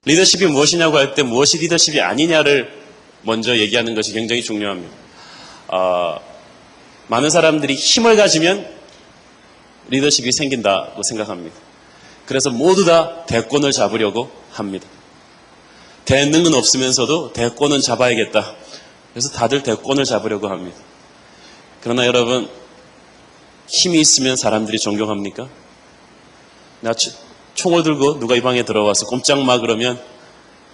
리더십이 무엇이냐고 할 때 무엇이 리더십이 아니냐를 먼저 얘기하는 것이 굉장히 중요합니다. 많은 사람들이 힘을 가지면 리더십이 생긴다고 생각합니다. 그래서 모두 다 대권을 잡으려고 합니다. 대능은 없으면서도 대권은 잡아야겠다. 그래서 다들 대권을 잡으려고 합니다. 그러나 여러분, 힘이 있으면 사람들이 존경합니까? 나 총을 들고 누가 이 방에 들어와서 꼼짝 마 그러면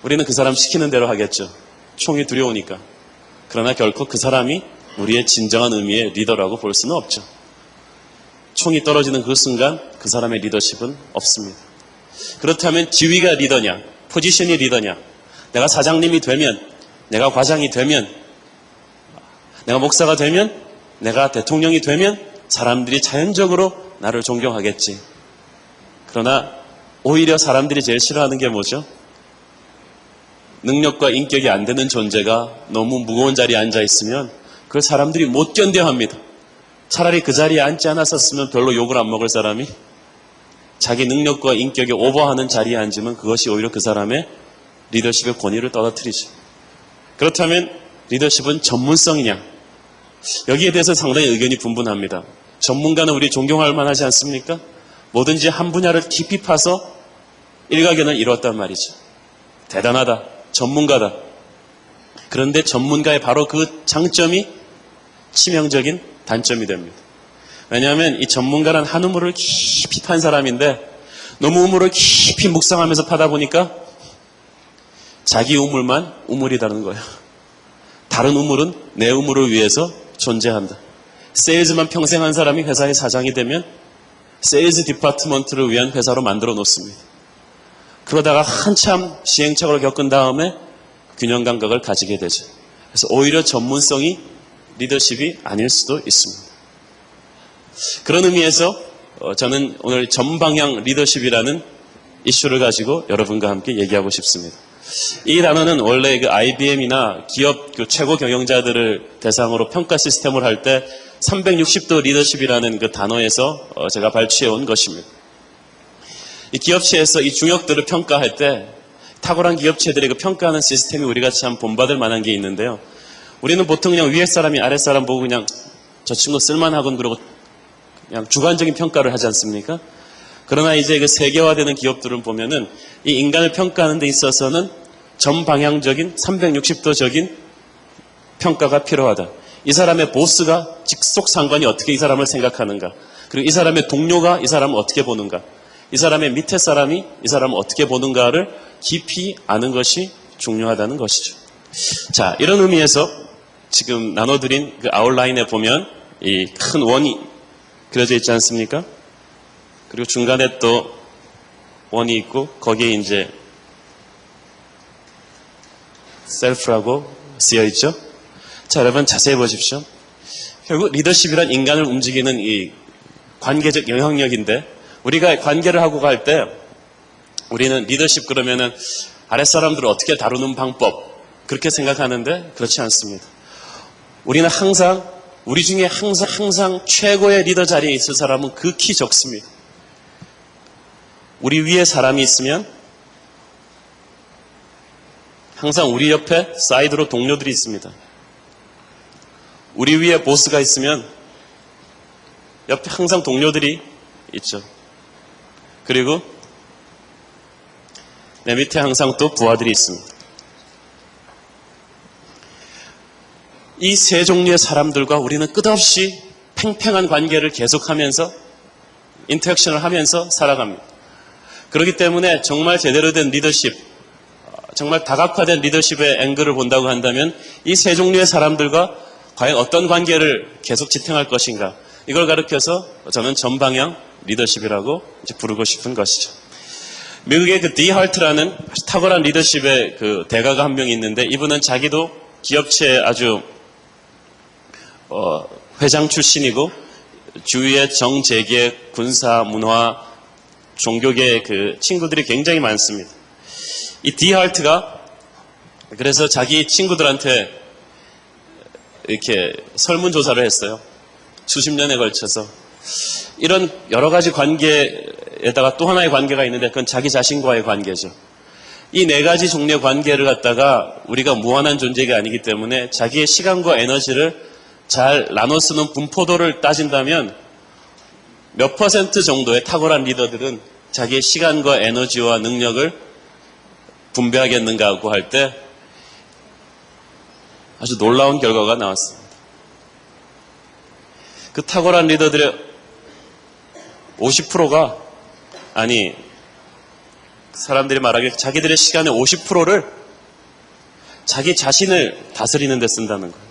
우리는 그 사람 시키는 대로 하겠죠. 총이 두려우니까. 그러나 결코 그 사람이 우리의 진정한 의미의 리더라고 볼 수는 없죠. 총이 떨어지는 그 순간 그 사람의 리더십은 없습니다. 그렇다면 지위가 리더냐, 포지션이 리더냐, 내가 사장님이 되면, 내가 과장이 되면, 내가 목사가 되면, 내가 대통령이 되면 사람들이 자연적으로 나를 존경하겠지. 그러나 오히려 사람들이 제일 싫어하는 게 뭐죠? 능력과 인격이 안 되는 존재가 너무 무거운 자리에 앉아 있으면 그걸 사람들이 못 견뎌합니다. 차라리 그 자리에 앉지 않았었으면 별로 욕을 안 먹을 사람이 자기 능력과 인격이 오버하는 자리에 앉으면 그것이 오히려 그 사람의 리더십의 권위를 떨어뜨리죠. 그렇다면 리더십은 전문성이냐? 여기에 대해서 상당히 의견이 분분합니다. 전문가는 우리 존경할 만하지 않습니까? 뭐든지 한 분야를 깊이 파서 일가견을 이뤘단 말이죠. 대단하다. 전문가다. 그런데 전문가의 바로 그 장점이 치명적인 단점이 됩니다. 왜냐하면 이 전문가란 한 우물을 깊이 판 사람인데 너무 우물을 깊이 묵상하면서 파다 보니까 자기 우물만 우물이라는 거예요. 다른 우물은 내 우물을 위해서 존재한다. 세일즈만 평생 한 사람이 회사의 사장이 되면 세일즈 디파트먼트를 위한 회사로 만들어 놓습니다. 그러다가 한참 시행착오를 겪은 다음에 균형 감각을 가지게 되죠. 그래서 오히려 전문성이 리더십이 아닐 수도 있습니다. 그런 의미에서 저는 오늘 전방향 리더십이라는 이슈를 가지고 여러분과 함께 얘기하고 싶습니다. 이 단어는 원래 그 IBM이나 기업 그 최고 경영자들을 대상으로 평가 시스템을 할 때 360도 리더십이라는 그 단어에서 제가 발췌해 온 것입니다. 이 기업체에서 이 중역들을 평가할 때 탁월한 기업체들의 그 평가하는 시스템이 우리가 참 본받을 만한 게 있는데요. 우리는 보통 그냥 위에 사람이 아래 사람 보고 그냥 저 친구 쓸만하군 그러고 그냥 주관적인 평가를 하지 않습니까? 그러나 이제 그 세계화되는 기업들을 보면은 이 인간을 평가하는 데 있어서는 전방향적인 360도적인 평가가 필요하다. 이 사람의 보스가 직속상관이 어떻게 이 사람을 생각하는가, 그리고 이 사람의 동료가 이 사람을 어떻게 보는가, 이 사람의 밑에 사람이 이 사람을 어떻게 보는가를 깊이 아는 것이 중요하다는 것이죠. 자, 이런 의미에서 지금 나눠드린 그 아웃라인에 보면 이 큰 원이 그려져 있지 않습니까? 그리고 중간에 또 원이 있고 거기에 이제 셀프라고 쓰여 있죠. 자, 여러분 자세히 보십시오. 결국 리더십이란 인간을 움직이는 이 관계적 영향력인데 우리가 관계를 하고 갈 때 우리는 리더십 그러면은 아랫사람들을 어떻게 다루는 방법 그렇게 생각하는데 그렇지 않습니다. 우리는 항상 우리 중에 항상 최고의 리더 자리에 있을 사람은 극히 적습니다. 우리 위에 사람이 있으면 항상 우리 옆에 사이드로 동료들이 있습니다. 우리 위에 보스가 있으면 옆에 항상 동료들이 있죠. 그리고 내 밑에 항상 또 부하들이 있습니다. 이 세 종류의 사람들과 우리는 끝없이 팽팽한 관계를 계속하면서 인터랙션을 하면서 살아갑니다. 그렇기 때문에 정말 제대로 된 리더십, 정말 다각화된 리더십의 앵글을 본다고 한다면 이 세 종류의 사람들과 과연 어떤 관계를 계속 지탱할 것인가, 이걸 가르쳐서 저는 전방향 리더십이라고 이제 부르고 싶은 것이죠. 미국의 그 디 할트라는 탁월한 리더십의 그 대가가 한 명이 있는데 이분은 자기도 기업체 아주 회장 출신이고 주위에 정재계, 군사, 문화, 종교계 그 친구들이 굉장히 많습니다. 이 디 할트가 그래서 자기 친구들한테 이렇게 설문조사를 했어요. 수십 년에 걸쳐서. 이런 여러 가지 관계에다가 또 하나의 관계가 있는데 그건 자기 자신과의 관계죠. 이 네 가지 종류의 관계를 갖다가 우리가 무한한 존재가 아니기 때문에 자기의 시간과 에너지를 잘 나눠 쓰는 분포도를 따진다면 몇 퍼센트 정도의 탁월한 리더들은 자기의 시간과 에너지와 능력을 분배하겠는가 고 할 때 아주 놀라운 결과가 나왔습니다. 그 탁월한 리더들의 50%가 아니 사람들이 말하기에 자기들의 시간의 50%를 자기 자신을 다스리는 데 쓴다는 거예요.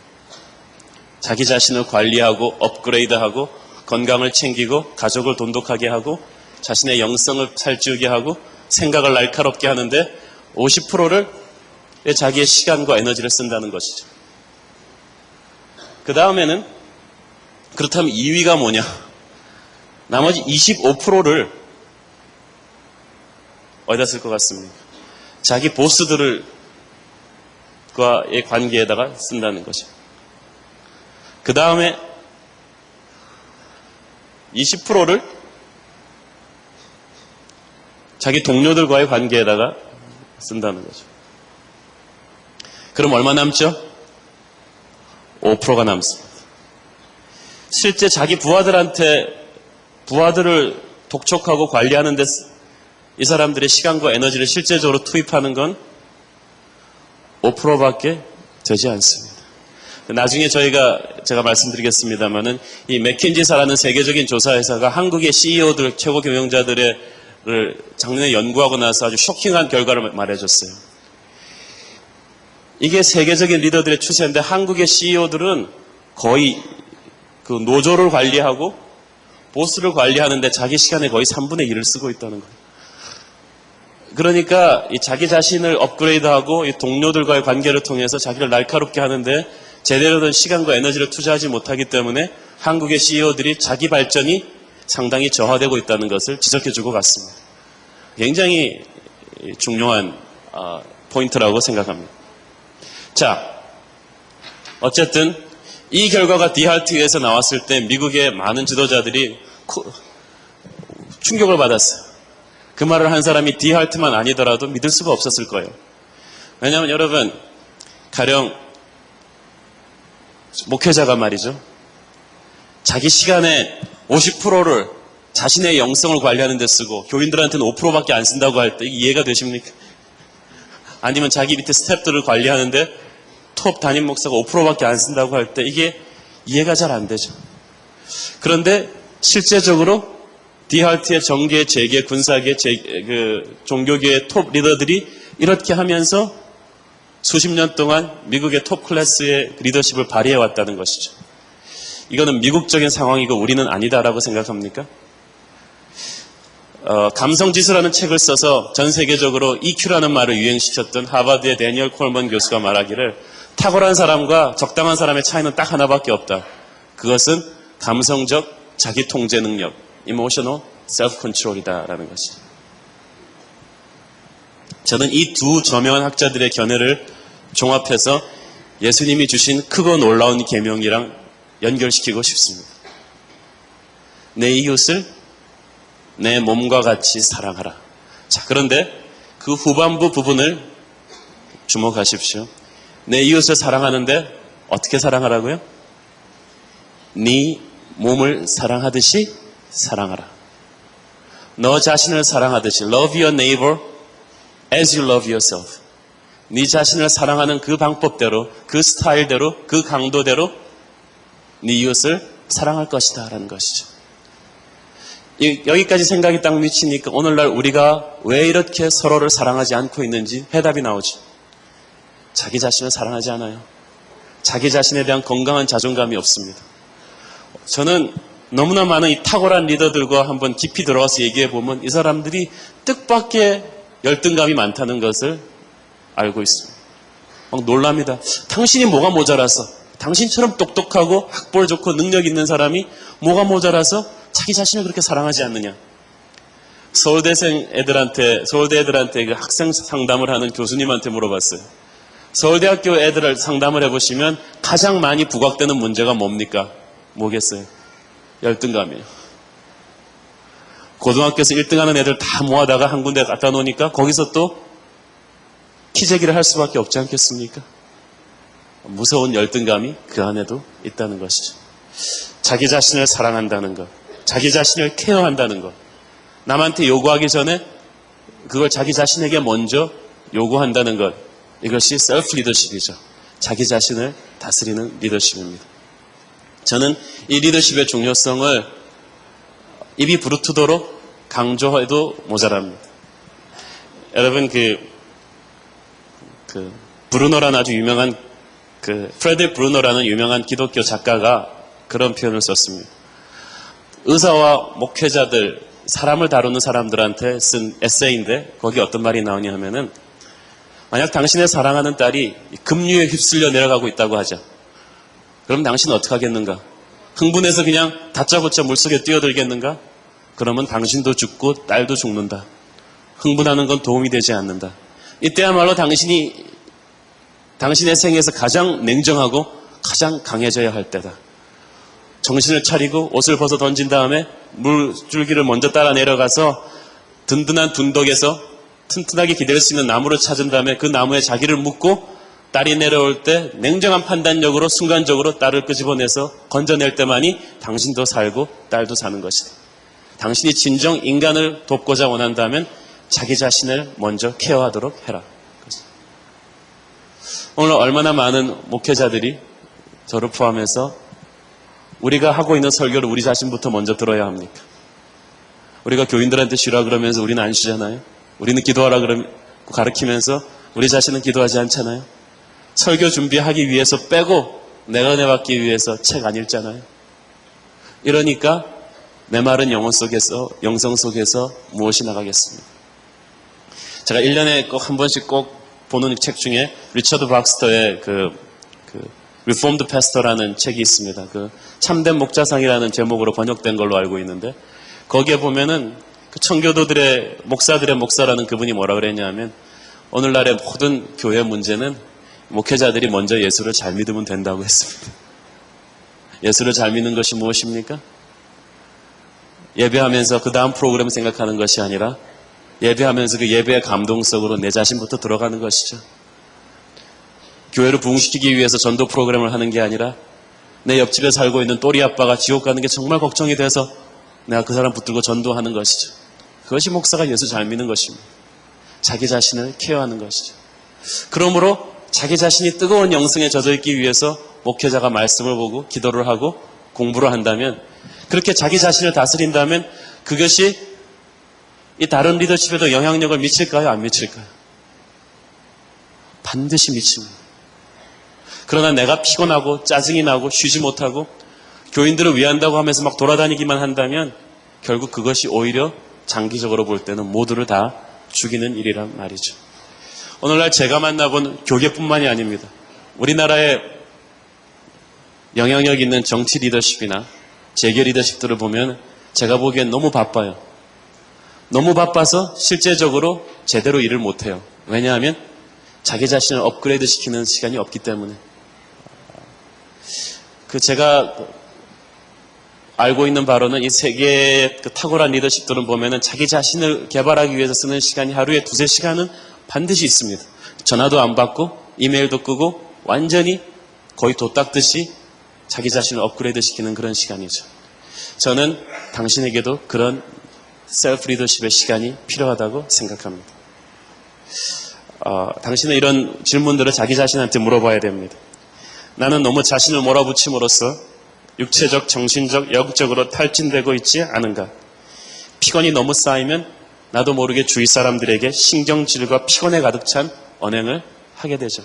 자기 자신을 관리하고 업그레이드하고 건강을 챙기고 가족을 돈독하게 하고 자신의 영성을 살찌우게 하고 생각을 날카롭게 하는데 50%를 자기의 시간과 에너지를 쓴다는 것이죠. 그 다음에는 그렇다면 2위가 뭐냐? 나머지 25%를 어디다 쓸 것 같습니까? 자기 보스들과의 관계에다가 쓴다는 거죠. 그 다음에 20%를 자기 동료들과의 관계에다가 쓴다는 거죠. 그럼 얼마 남죠? 5%가 남습니다. 실제 자기 부하들을 독촉하고 관리하는 데 이 사람들의 시간과 에너지를 실제적으로 투입하는 건 5%밖에 되지 않습니다. 나중에 제가 말씀드리겠습니다만은 이 맥킨지사라는 세계적인 조사회사가 한국의 CEO들, 최고 경영자들을 작년에 연구하고 나서 아주 쇼킹한 결과를 말해줬어요. 이게 세계적인 리더들의 추세인데 한국의 CEO들은 거의 그 노조를 관리하고 보스를 관리하는데 자기 시간의 거의 3분의 1을 쓰고 있다는 거예요. 그러니까 이 자기 자신을 업그레이드하고 이 동료들과의 관계를 통해서 자기를 날카롭게 하는데 제대로 된 시간과 에너지를 투자하지 못하기 때문에 한국의 CEO들이 자기 발전이 상당히 저하되고 있다는 것을 지적해주고 갔습니다. 굉장히 중요한 포인트라고 생각합니다. 자, 어쨌든 이 결과가 디할트에서 나왔을 때 미국의 많은 지도자들이 충격을 받았어요. 그 말을 한 사람이 디할트만 아니더라도 믿을 수가 없었을 거예요. 왜냐하면 여러분, 가령 목회자가 말이죠. 자기 시간의 50%를 자신의 영성을 관리하는 데 쓰고 교인들한테는 5%밖에 안 쓴다고 할 때 이해가 되십니까? 아니면 자기 밑에 스태프들을 관리하는데 톱 담임 목사가 5%밖에 안 쓴다고 할 때 이게 이해가 잘 안 되죠. 그런데 실제적으로 디할트의 정계, 재계, 군사계, 종교계의 톱 리더들이 이렇게 하면서 수십 년 동안 미국의 톱 클래스의 리더십을 발휘해 왔다는 것이죠. 이거는 미국적인 상황이고 우리는 아니다라고 생각합니까? 감성지수라는 책을 써서 전 세계적으로 EQ라는 말을 유행시켰던 하버드의 데니얼 콜먼 교수가 말하기를 탁월한 사람과 적당한 사람의 차이는 딱 하나밖에 없다. 그것은 감성적 자기 통제 능력, emotional self-control이다라는 것이죠. 저는 이 두 저명한 학자들의 견해를 종합해서 예수님이 주신 크고 놀라운 계명이랑 연결시키고 싶습니다. 내 이웃을 내 몸과 같이 사랑하라. 자, 그런데 그 후반부 부분을 주목하십시오. 내 이웃을 사랑하는데 어떻게 사랑하라고요? 네 몸을 사랑하듯이 사랑하라. 너 자신을 사랑하듯이 love your neighbor as you love yourself. 네 자신을 사랑하는 그 방법대로, 그 스타일대로, 그 강도대로 네 이웃을 사랑할 것이다 라는 것이죠. 여기까지 생각이 딱 미치니까 오늘날 우리가 왜 이렇게 서로를 사랑하지 않고 있는지 해답이 나오죠. 자기 자신을 사랑하지 않아요. 자기 자신에 대한 건강한 자존감이 없습니다. 저는 너무나 많은 이 탁월한 리더들과 한번 깊이 들어가서 얘기해 보면 이 사람들이 뜻밖의 열등감이 많다는 것을 알고 있습니다. 막 놀랍니다. 당신이 뭐가 모자라서, 당신처럼 똑똑하고 학벌 좋고 능력 있는 사람이 뭐가 모자라서 자기 자신을 그렇게 사랑하지 않느냐. 서울대 애들한테 그 학생 상담을 하는 교수님한테 물어봤어요. 서울대학교 애들을 상담을 해보시면 가장 많이 부각되는 문제가 뭡니까? 뭐겠어요? 열등감이에요. 고등학교에서 1등하는 애들 다 모아다가 한 군데 갖다 놓으니까 거기서 또 키재기를 할 수밖에 없지 않겠습니까? 무서운 열등감이 그 안에도 있다는 것이죠. 자기 자신을 사랑한다는 것, 자기 자신을 케어한다는 것, 남한테 요구하기 전에 그걸 자기 자신에게 먼저 요구한다는 것, 이것이 셀프 리더십이죠. 자기 자신을 다스리는 리더십입니다. 저는 이 리더십의 중요성을 입이 부르트도록 강조해도 모자랍니다. 여러분 브루노라는 아주 유명한 프레드 브루노라는 유명한 기독교 작가가 그런 표현을 썼습니다. 의사와 목회자들, 사람을 다루는 사람들한테 쓴 에세이인데 거기 어떤 말이 나오냐 하면은, 만약 당신의 사랑하는 딸이 급류에 휩쓸려 내려가고 있다고 하자. 그럼 당신은 어떻게 하겠는가? 흥분해서 그냥 다짜고짜 물속에 뛰어들겠는가? 그러면 당신도 죽고 딸도 죽는다. 흥분하는 건 도움이 되지 않는다. 이때야말로 당신의 생에서 가장 냉정하고 가장 강해져야 할 때다. 정신을 차리고 옷을 벗어 던진 다음에 물줄기를 먼저 따라 내려가서 든든한 둔덕에서 튼튼하게 기댈 수 있는 나무를 찾은 다음에 그 나무에 자기를 묶고 딸이 내려올 때 냉정한 판단력으로 순간적으로 딸을 끄집어내서 건져낼 때만이 당신도 살고 딸도 사는 것이다. 당신이 진정 인간을 돕고자 원한다면 자기 자신을 먼저 케어하도록 해라. 오늘 얼마나 많은 목회자들이 저를 포함해서 우리가 하고 있는 설교를 우리 자신부터 먼저 들어야 합니까? 우리가 교인들한테 쉬라 그러면서 우리는 안 쉬잖아요. 우리는 기도하라 그러면 가르치면서 우리 자신은 기도하지 않잖아요. 설교 준비하기 위해서 빼고 내가 은혜 받기 위해서 책 안 읽잖아요. 이러니까 내 말은 영성 속에서 무엇이 나가겠습니까? 제가 1년에 꼭 한 번씩 꼭 보는 책 중에 리처드 박스터의 Reformed Pastor라는 책이 있습니다. 참된 목자상이라는 제목으로 번역된 걸로 알고 있는데, 거기에 보면은 청교도들의 목사들의 목사라는 그분이 뭐라 그랬냐면, 오늘날의 모든 교회 문제는 목회자들이 먼저 예수를 잘 믿으면 된다고 했습니다. 예수를 잘 믿는 것이 무엇입니까? 예배하면서 그 다음 프로그램 생각하는 것이 아니라 예배하면서 그 예배의 감동 속으로 내 자신부터 들어가는 것이죠. 교회를 부흥시키기 위해서 전도 프로그램을 하는 게 아니라 내 옆집에 살고 있는 또리 아빠가 지옥 가는 게 정말 걱정이 돼서 내가 그 사람 붙들고 전도하는 것이죠. 그것이 목사가 예수 잘 믿는 것입니다. 자기 자신을 케어하는 것이죠. 그러므로 자기 자신이 뜨거운 영성에 젖어 있기 위해서 목회자가 말씀을 보고 기도를 하고 공부를 한다면, 그렇게 자기 자신을 다스린다면 그것이 이 다른 리더십에도 영향력을 미칠까요? 안 미칠까요? 반드시 미칩니다. 그러나 내가 피곤하고 짜증이 나고 쉬지 못하고 교인들을 위한다고 하면서 막 돌아다니기만 한다면 결국 그것이 오히려 장기적으로 볼 때는 모두를 다 죽이는 일이란 말이죠. 오늘날 제가 만나본 교계뿐만이 아닙니다. 우리나라의 영향력 있는 정치 리더십이나 재계 리더십들을 보면 제가 보기엔 너무 바빠요. 너무 바빠서 실제적으로 제대로 일을 못해요. 왜냐하면 자기 자신을 업그레이드 시키는 시간이 없기 때문에. 제가 알고 있는 바로는 이 세계의 탁월한 리더십들은 보면은 자기 자신을 개발하기 위해서 쓰는 시간이 하루에 2-3시간은 반드시 있습니다. 전화도 안 받고 이메일도 끄고 완전히 거의 도 닦듯이 자기 자신을 업그레이드 시키는 그런 시간이죠. 저는 당신에게도 그런 셀프 리더십의 시간이 필요하다고 생각합니다. 당신은 이런 질문들을 자기 자신한테 물어봐야 됩니다. 나는 너무 자신을 몰아붙임으로써 육체적, 정신적, 영적으로 탈진되고 있지 않은가? 피곤이 너무 쌓이면 나도 모르게 주위 사람들에게 신경질과 피곤에 가득 찬 언행을 하게 되죠.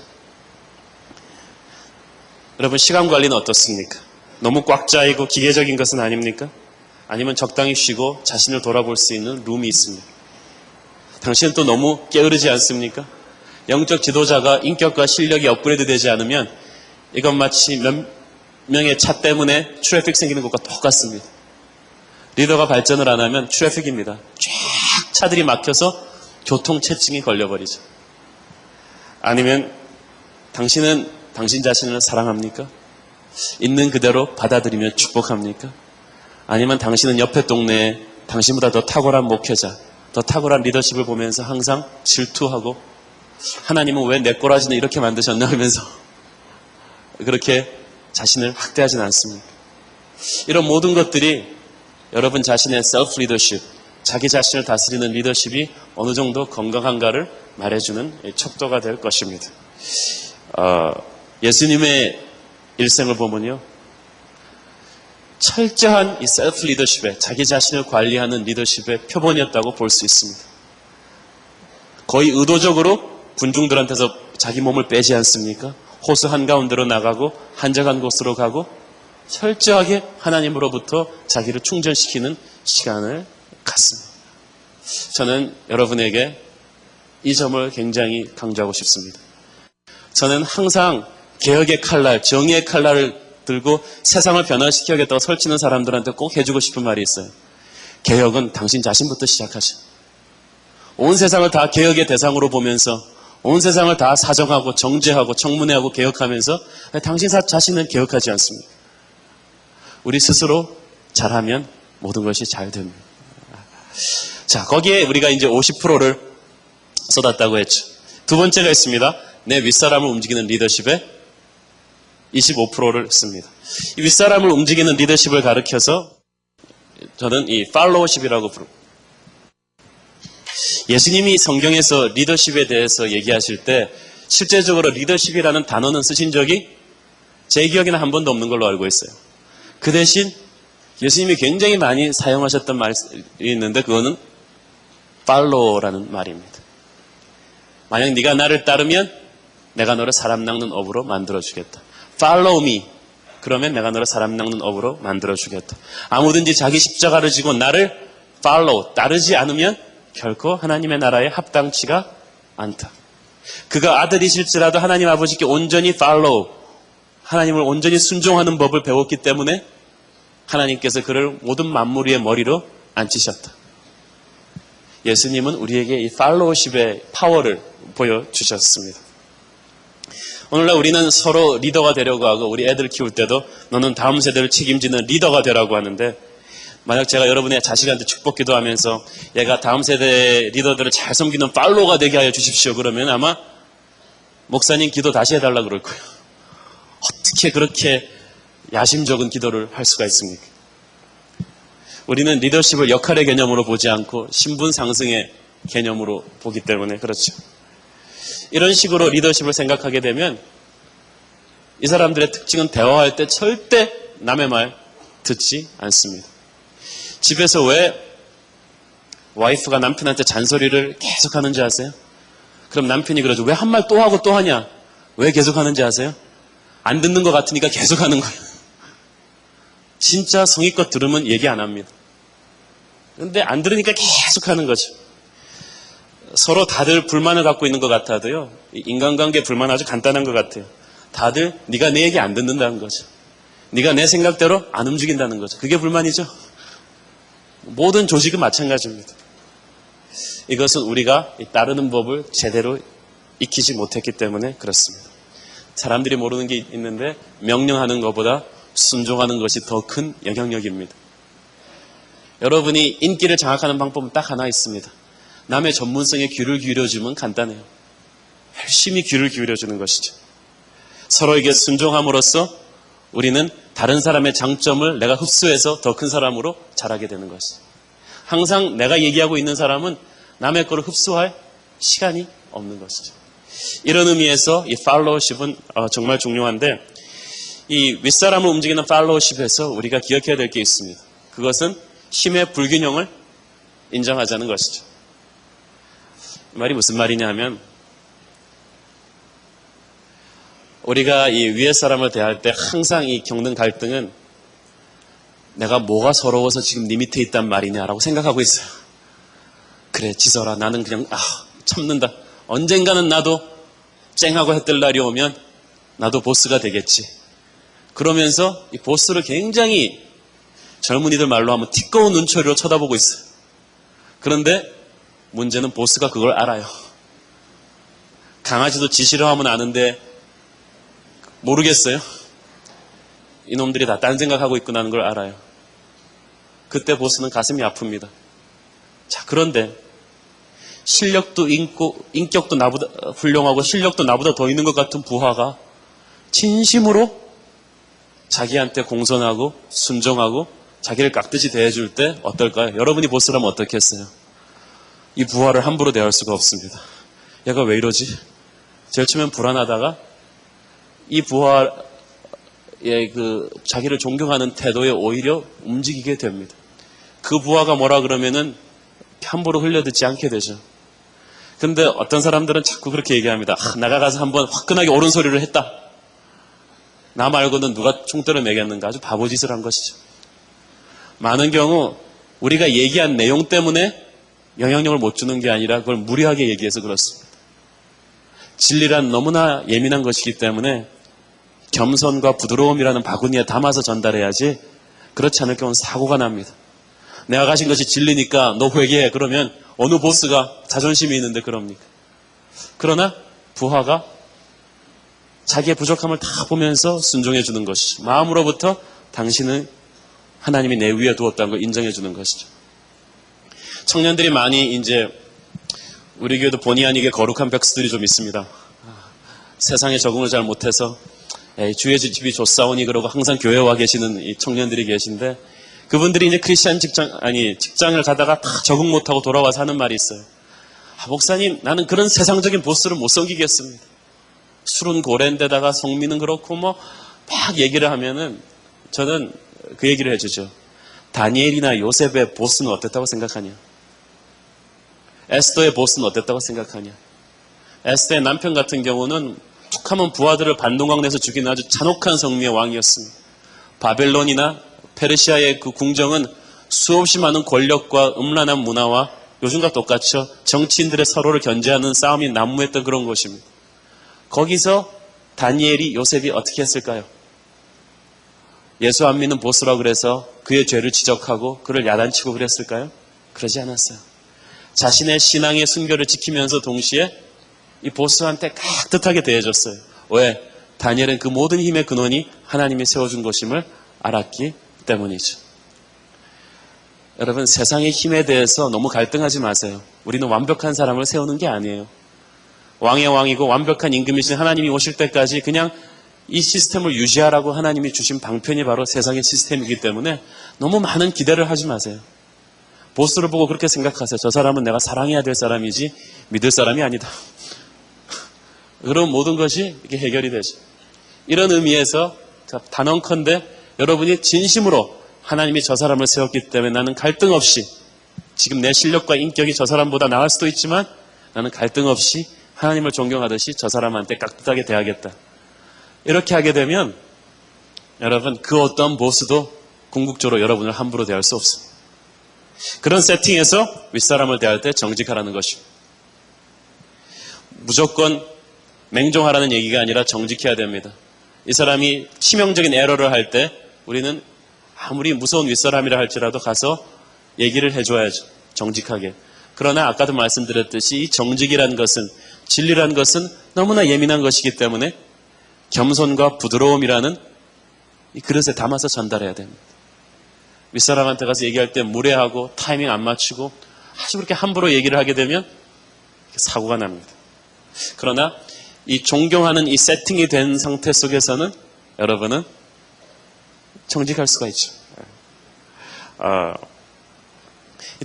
여러분, 시간 관리는 어떻습니까? 너무 꽉 짜이고 기계적인 것은 아닙니까? 아니면 적당히 쉬고 자신을 돌아볼 수 있는 룸이 있습니다. 당신은 또 너무 게으르지 않습니까? 영적 지도자가 인격과 실력이 업그레이드 되지 않으면 이건 마치 몇 명의 차 때문에 트래픽 생기는 것과 똑같습니다. 리더가 발전을 안 하면 트래픽입니다. 쫙 차들이 막혀서 교통체증이 걸려버리죠. 아니면 당신은 당신 자신을 사랑합니까? 있는 그대로 받아들이며 축복합니까? 아니면 당신은 옆에 동네에 당신보다 더 탁월한 목회자, 더 탁월한 리더십을 보면서 항상 질투하고 하나님은 왜 내 꼬라지는 이렇게 만드셨나 하면서 그렇게 자신을 학대하지는 않습니다. 이런 모든 것들이 여러분 자신의 셀프 리더십, 자기 자신을 다스리는 리더십이 어느 정도 건강한가를 말해주는 척도가 될 것입니다. 예수님의 일생을 보면요, 철저한 이 셀프 리더십에, 자기 자신을 관리하는 리더십의 표본이었다고 볼 수 있습니다. 거의 의도적으로 군중들한테서 자기 몸을 빼지 않습니까? 호수 한가운데로 나가고 한적한 곳으로 가고 철저하게 하나님으로부터 자기를 충전시키는 시간을 갖습니다. 저는 여러분에게 이 점을 굉장히 강조하고 싶습니다. 저는 항상 개혁의 칼날, 정의의 칼날을 들고 세상을 변화시켜야겠다고 설치는 사람들한테 꼭 해주고 싶은 말이 있어요. 개혁은 당신 자신부터 시작하셔. 온 세상을 다 개혁의 대상으로 보면서 온 세상을 다 사정하고 정죄하고 청문회하고 개혁하면서 당신 자신은 개혁하지 않습니다. 우리 스스로 잘하면 모든 것이 잘 됩니다. 자, 거기에 우리가 이제 50%를 쏟았다고 했죠. 두 번째가 있습니다. 내 윗사람을 움직이는 리더십에 25%를 씁니다. 이 윗사람을 움직이는 리더십을 가리켜서 저는 이 팔로우십이라고 부릅니다. 예수님이 성경에서 리더십에 대해서 얘기하실 때 실제적으로 리더십이라는 단어는 쓰신 적이 제 기억에는 한 번도 없는 걸로 알고 있어요. 그 대신 예수님이 굉장히 많이 사용하셨던 말이 있는데 그거는 follow라는 말입니다. 만약 네가 나를 따르면 내가 너를 사람 낚는 업으로 만들어주겠다. Follow me. 그러면 내가 너를 사람 낚는 업으로 만들어주겠다. 아무든지 자기 십자가를 지고 나를 follow, 따르지 않으면 결코 하나님의 나라에 합당치가 않다. 그가 아들이실지라도 하나님 아버지께 온전히 follow, 하나님을 온전히 순종하는 법을 배웠기 때문에 하나님께서 그를 모든 만물 위의 머리로 앉히셨다. 예수님은 우리에게 이 팔로우십의 파워를 보여주셨습니다. 오늘날 우리는 서로 리더가 되려고 하고 우리 애들 키울 때도 너는 다음 세대를 책임지는 리더가 되라고 하는데 만약 제가 여러분의 자식한테 축복 기도하면서 얘가 다음 세대 리더들을 잘 섬기는 팔로우가 되게 하여 주십시오. 그러면 아마 목사님 기도 다시 해달라 그럴 거예요. 어떻게 그렇게 야심적인 기도를 할 수가 있습니까? 우리는 리더십을 역할의 개념으로 보지 않고 신분 상승의 개념으로 보기 때문에 그렇죠. 이런 식으로 리더십을 생각하게 되면 이 사람들의 특징은 대화할 때 절대 남의 말 듣지 않습니다. 집에서 왜 와이프가 남편한테 잔소리를 계속 하는지 아세요? 그럼 남편이 그러죠. 왜 한 말 또 하고 또 하냐? 왜 계속 하는지 아세요? 안 듣는 것 같으니까 계속 하는 거예요. 진짜 성의껏 들으면 얘기 안 합니다. 근데 안 들으니까 계속 하는 거죠. 서로 다들 불만을 갖고 있는 것 같아도요. 인간관계 불만 아주 간단한 것 같아요. 다들 네가 내 얘기 안 듣는다는 거죠. 네가 내 생각대로 안 움직인다는 거죠. 그게 불만이죠. 모든 조직은 마찬가지입니다. 이것은 우리가 따르는 법을 제대로 익히지 못했기 때문에 그렇습니다. 사람들이 모르는 게 있는데 명령하는 것보다 순종하는 것이 더 큰 영향력입니다. 여러분이 인기를 장악하는 방법은 딱 하나 있습니다. 남의 전문성에 귀를 기울여주면 간단해요. 열심히 귀를 기울여주는 것이죠. 서로에게 순종함으로써 우리는 다른 사람의 장점을 내가 흡수해서 더 큰 사람으로 자라게 되는 것이죠. 항상 내가 얘기하고 있는 사람은 남의 거를 흡수할 시간이 없는 것이죠. 이런 의미에서 이 팔로우십은 정말 중요한데 이 윗사람을 움직이는 팔로우십에서 우리가 기억해야 될 게 있습니다. 그것은 힘의 불균형을 인정하자는 것이죠. 이 말이 무슨 말이냐 하면 우리가 이 위에 사람을 대할 때 항상 이 겪는 갈등은 내가 뭐가 서러워서 지금 네 밑에 있단 말이냐라고 생각하고 있어요. 그래 지설아 나는 그냥 참는다. 언젠가는 나도 쨍하고 해뜰 날이 오면 나도 보스가 되겠지. 그러면서 이 보스를 굉장히 젊은이들 말로 하면 티꺼운 눈초리로 쳐다보고 있어요. 그런데 문제는 보스가 그걸 알아요. 강아지도 지 싫어하면 아는데 모르겠어요. 이놈들이 다 딴 생각하고 있구나 하는 걸 알아요. 그때 보스는 가슴이 아픕니다. 자, 그런데 실력도 있고 인격도 나보다 훌륭하고 실력도 나보다 더 있는 것 같은 부하가 진심으로 자기한테 공손하고 순종하고 자기를 깍듯이 대해줄 때 어떨까요? 여러분이 보스라면 어떻겠어요? 이 부하를 함부로 대할 수가 없습니다. 얘가 왜 이러지? 제일 처음엔 불안하다가 이 부하의 자기를 존경하는 태도에 오히려 움직이게 됩니다. 그 부하가 뭐라 그러면은 함부로 흘려듣지 않게 되죠. 근데 어떤 사람들은 자꾸 그렇게 얘기합니다. 나가가서 한번 화끈하게 옳은 소리를 했다. 나 말고는 누가 총대를 매겼는가? 아주 바보짓을 한 것이죠. 많은 경우 우리가 얘기한 내용 때문에 영향력을 못 주는 게 아니라 그걸 무리하게 얘기해서 그렇습니다. 진리란 너무나 예민한 것이기 때문에 겸손과 부드러움이라는 바구니에 담아서 전달해야지 그렇지 않을 경우는 사고가 납니다. 내가 가진 것이 진리니까 너 회개해. 그러면 어느 보스가 자존심이 있는데 그럽니까? 그러나 부하가 자기의 부족함을 다 보면서 순종해 주는 것이죠. 마음으로부터 당신은 하나님이 내 위에 두었다는 걸 인정해 주는 것이죠. 청년들이 많이 이제 우리 교회도 본의 아니게 거룩한 백수들이 좀 있습니다. 세상에 적응을 잘 못해서 주의 집이 좋사오니 그러고 항상 교회에 와 계시는 이 청년들이 계신데 그분들이 이제 크리스찬 직장을 가다가 다 적응 못하고 돌아와서 하는 말이 있어요. 목사님, 나는 그런 세상적인 보스를 못 섬기겠습니다. 술은 고래인데다가 성미는 그렇고 막 얘기를 하면은 저는 그 얘기를 해주죠. 다니엘이나 요셉의 보스는 어땠다고 생각하냐? 에스더의 보스는 어땠다고 생각하냐? 에스더의 남편 같은 경우는 툭하면 부하들을 반동강 내서 죽이는 아주 잔혹한 성미의 왕이었습니다. 바벨론이나 페르시아의 그 궁정은 수없이 많은 권력과 음란한 문화와 요즘과 똑같죠. 정치인들의 서로를 견제하는 싸움이 난무했던 그런 곳입니다. 거기서 다니엘이 요셉이 어떻게 했을까요? 예수 안 믿는 보스라고 그래서 그의 죄를 지적하고 그를 야단치고 그랬을까요? 그러지 않았어요. 자신의 신앙의 순결을 지키면서 동시에 이 보스한테 깍듯하게 대해줬어요. 왜? 다니엘은 그 모든 힘의 근원이 하나님이 세워준 것임을 알았기 때문이죠. 여러분, 세상의 힘에 대해서 너무 갈등하지 마세요. 우리는 완벽한 사람을 세우는 게 아니에요. 왕의 왕이고 완벽한 임금이신 하나님이 오실 때까지 그냥 이 시스템을 유지하라고 하나님이 주신 방편이 바로 세상의 시스템이기 때문에 너무 많은 기대를 하지 마세요. 보스를 보고 그렇게 생각하세요. 저 사람은 내가 사랑해야 될 사람이지 믿을 사람이 아니다. 그럼 모든 것이 이렇게 해결이 되죠. 이런 의미에서 단언컨대 여러분이 진심으로 하나님이 저 사람을 세웠기 때문에 나는 갈등 없이 지금 내 실력과 인격이 저 사람보다 나을 수도 있지만 나는 갈등 없이 하나님을 존경하듯이 저 사람한테 깍듯하게 대하겠다. 이렇게 하게 되면 여러분 그 어떤 보스도 궁극적으로 여러분을 함부로 대할 수 없습니다. 그런 세팅에서 윗사람을 대할 때 정직하라는 것입니다. 무조건 맹종하라는 얘기가 아니라 정직해야 됩니다. 이 사람이 치명적인 에러를 할 때 우리는 아무리 무서운 윗사람이라 할지라도 가서 얘기를 해줘야죠. 정직하게. 그러나 아까도 말씀드렸듯이 이 정직이라는 것은 진리라는 것은 너무나 예민한 것이기 때문에 겸손과 부드러움이라는 이 그릇에 담아서 전달해야 됩니다. 윗사람한테 가서 얘기할 때 무례하고 타이밍 안 맞추고 아주 그렇게 함부로 얘기를 하게 되면 사고가 납니다. 그러나 이 존경하는 이 세팅이 된 상태 속에서는 여러분은 정직할 수가 있죠.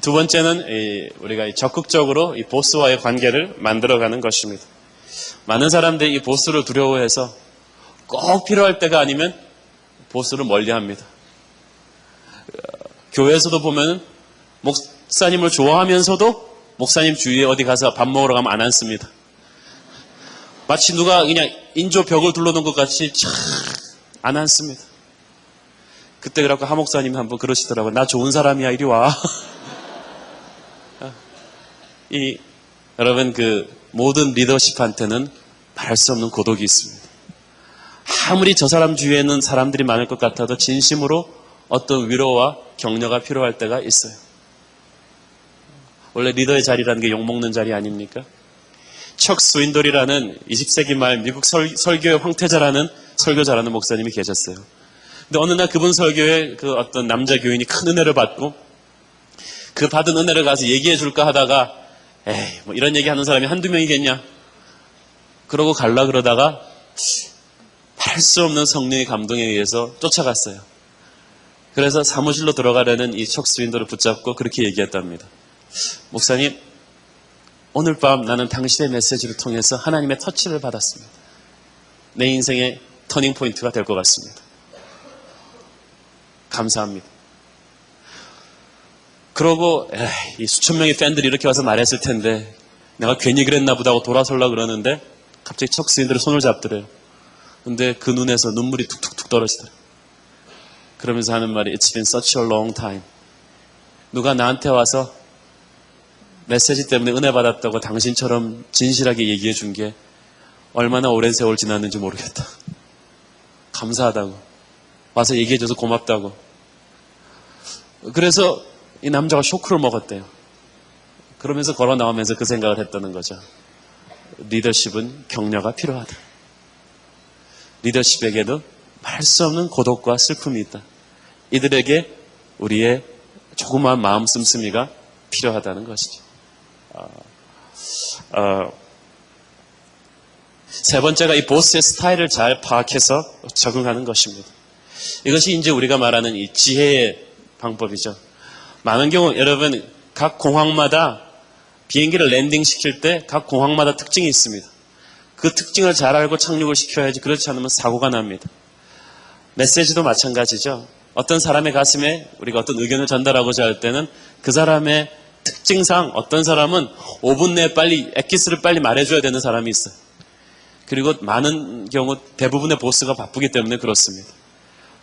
두 번째는 우리가 적극적으로 이 보스와의 관계를 만들어가는 것입니다. 많은 사람들이 이 보스를 두려워해서 꼭 필요할 때가 아니면 보스를 멀리합니다. 교회에서도 보면 목사님을 좋아하면서도 목사님 주위에 어디 가서 밥 먹으러 가면 안 앉습니다. 마치 누가 그냥 인조 벽을 둘러놓은 것 같이 안 앉습니다. 그때 그래갖고 하 목사님이 한번 그러시더라고요. 나 좋은 사람이야, 이리 와. 여러분 그 모든 리더십한테는 말할 수 없는 고독이 있습니다. 아무리 저 사람 주위에는 사람들이 많을 것 같아도 진심으로 어떤 위로와 격려가 필요할 때가 있어요. 원래 리더의 자리라는 게 욕먹는 자리 아닙니까? 척 스윈돌이라는 20세기 말 미국 설교의 황태자라는 설교 잘하는 목사님이 계셨어요. 근데 어느 날 그분 설교에 그 어떤 남자 교인이 큰 은혜를 받고 그 받은 은혜를 가서 얘기해 줄까 하다가 에이, 뭐 이런 얘기 하는 사람이 한두 명이겠냐? 그러고 갈라 그러다가 할 수 없는 성령의 감동에 의해서 쫓아갔어요. 그래서 사무실로 들어가려는 이 척스 윈도를 붙잡고 그렇게 얘기했답니다. 목사님, 오늘 밤 나는 당신의 메시지를 통해서 하나님의 터치를 받았습니다. 내 인생의 터닝 포인트가 될 것 같습니다. 감사합니다. 그러고 이 수천 명의 팬들이 이렇게 와서 말했을 텐데 내가 괜히 그랬나 보다 하고 돌아서려고 그러는데 갑자기 척스인들이 손을 잡더래요. 근데 그 눈에서 눈물이 툭툭툭 떨어지더래요. 그러면서 하는 말이 It's been such a long time. 누가 나한테 와서 메시지 때문에 은혜 받았다고 당신처럼 진실하게 얘기해 준 게 얼마나 오랜 세월 지났는지 모르겠다. 감사하다고. 와서 얘기해 줘서 고맙다고. 그래서 이 남자가 쇼크를 먹었대요. 그러면서 걸어 나오면서 그 생각을 했다는 거죠. 리더십은 격려가 필요하다. 리더십에게도 말 수 없는 고독과 슬픔이 있다. 이들에게 우리의 조그마한 마음 씀씀이가 필요하다는 것이죠. 세 번째가 이 보스의 스타일을 잘 파악해서 적응하는 것입니다. 이것이 이제 우리가 말하는 이 지혜의 방법이죠. 많은 경우 여러분 각 공항마다 비행기를 랜딩 시킬 때 각 공항마다 특징이 있습니다. 그 특징을 잘 알고 착륙을 시켜야지 그렇지 않으면 사고가 납니다. 메시지도 마찬가지죠. 어떤 사람의 가슴에 우리가 어떤 의견을 전달하고자 할 때는 그 사람의 특징상 어떤 사람은 5분 내에 빨리 엑기스를 빨리 말해줘야 되는 사람이 있어요. 그리고 많은 경우 대부분의 보스가 바쁘기 때문에 그렇습니다.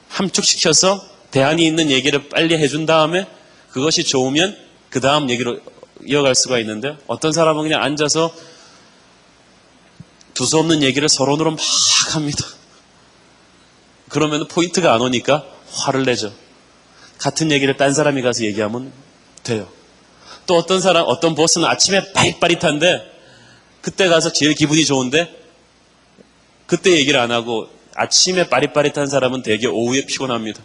함축시켜서 대안이 있는 얘기를 빨리 해준 다음에 그것이 좋으면 그 다음 얘기로 이어갈 수가 있는데 어떤 사람은 그냥 앉아서 두서없는 얘기를 서론으로 막 합니다. 그러면 포인트가 안 오니까 화를 내죠. 같은 얘기를 딴 사람이 가서 얘기하면 돼요. 또 어떤 보스는 아침에 빠릿빠릿한데 그때 가서 제일 기분이 좋은데 그때 얘기를 안 하고 아침에 빠릿빠릿한 사람은 되게 오후에 피곤합니다.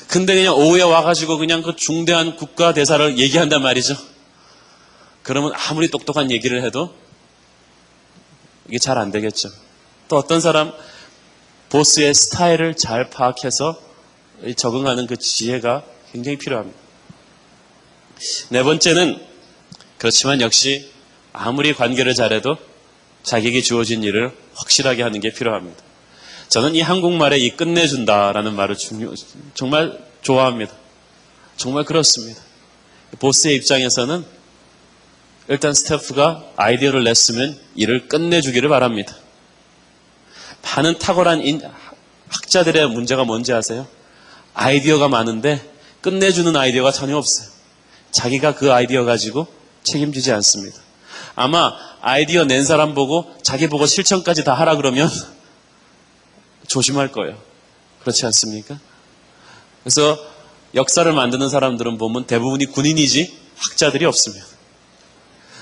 근데 그냥 오후에 와가지고 그냥 그 중대한 국가 대사를 얘기한단 말이죠. 그러면 아무리 똑똑한 얘기를 해도 이게 잘 안 되겠죠. 또 어떤 사람 보스의 스타일을 잘 파악해서 적응하는 그 지혜가 굉장히 필요합니다. 네 번째는 그렇지만 역시 아무리 관계를 잘해도 자기에게 주어진 일을 확실하게 하는 게 필요합니다. 저는 이 한국말에 이 끝내준다라는 말을 정말 좋아합니다. 정말 그렇습니다. 보스의 입장에서는 일단 스태프가 아이디어를 냈으면 일을 끝내주기를 바랍니다. 많은 탁월한 학자들의 문제가 뭔지 아세요? 아이디어가 많은데 끝내주는 아이디어가 전혀 없어요. 자기가 그 아이디어 가지고 책임지지 않습니다. 아마 아이디어 낸 사람 보고 자기 보고 실천까지 다 하라 그러면 조심할 거예요. 그렇지 않습니까? 그래서 역사를 만드는 사람들은 보면 대부분이 군인이지 학자들이 없습니다.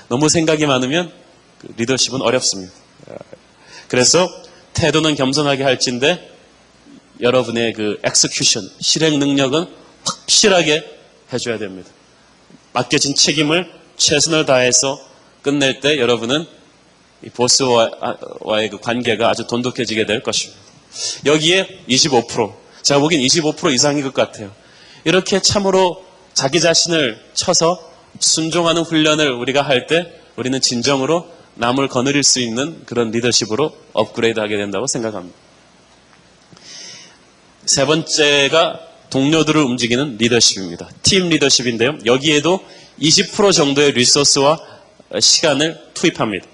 너무 생각이 많으면 리더십은 어렵습니다. 그래서 태도는 겸손하게 할진데 여러분의 그 엑스큐션, 실행 능력은 확실하게 해줘야 됩니다. 맡겨진 책임을 최선을 다해서 끝낼 때 여러분은 이 보스와의 그 관계가 아주 돈독해지게 될 것입니다. 여기에 25%, 제가 보기엔 25% 이상인 것 같아요. 이렇게 참으로 자기 자신을 쳐서 순종하는 훈련을 우리가 할 때 우리는 진정으로 남을 거느릴 수 있는 그런 리더십으로 업그레이드 하게 된다고 생각합니다. 세 번째가 동료들을 움직이는 리더십입니다. 팀 리더십인데요. 여기에도 20% 정도의 리소스와 시간을 투입합니다.